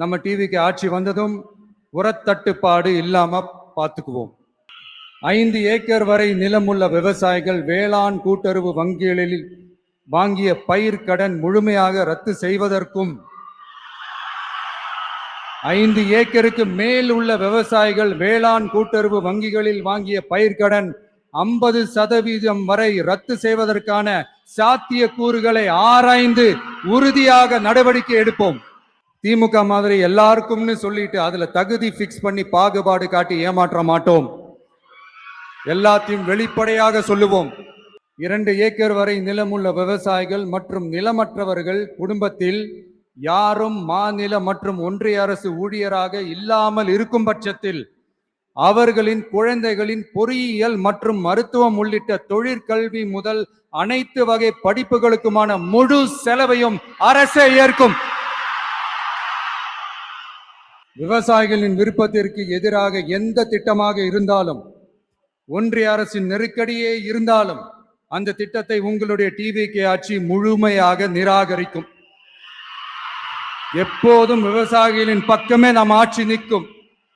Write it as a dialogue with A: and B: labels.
A: நம்ம டிவிக்கு ஆட்சி வந்ததும் உரத்தட்டுப்பாடு இல்லாம பார்த்துக்குவோம். 5 ஏக்கர் வரை நிலமுள்ள விவசாயிகள் வேளாண் கூட்டுறவு வங்கிகளில் வாங்கிய பயிர் கடன் முழுமையாக ரத்து செய்வதற்கும் 5 ஏக்கருக்கு மேல் உள்ள விவசாயிகள் வேளாண் கூட்டுறவு வங்கிகளில் வாங்கிய பயிர்க்கடன் 50% வரை ரத்து செய்வதற்கான சாத்திய கூறுகளை ஆராய்ந்து உறுதியாக நடவடிக்கை எடுப்போம். திமுக மாதிரி எல்லாருக்கும்னு சொல்லிட்டு அதுல தகுதி பிக்ஸ் பண்ணி பாகுபாடு காட்டி ஏமாற்ற மாட்டோம். எல்லாத்தையும் வெளிப்படையாக சொல்லுவோம். 2 ஏக்கர் வரை நிலமுள்ள விவசாயிகள் மற்றும் நிலமற்றவர்கள் குடும்பத்தில் யாரும் மாநில மற்றும் ஒன்றிய அரசு ஊழியராக இல்லாமல் இருக்கும் பட்சத்தில் அவர்களின் குழந்தைகளின் பொறியியல் மற்றும் மருத்துவம் உள்ளிட்ட தொழிற்கல்வி முதல் அனைத்து வகை படிப்புகளுக்குமான முழு செலவையும் அரசே ஏற்கும். விவசாயிகளின் விருப்பத்திற்கு எதிராக எந்த திட்டமாக இருந்தாலும், ஒன்றிய அரசின் நெருக்கடியே இருந்தாலும் அந்த திட்டத்தை உங்களுடைய டிவிகே ஆட்சி முழுமையாக நிராகரிக்கும். எப்போதும் விவசாயிகளின் பக்கமே நம் ஆட்சி நிற்கும்.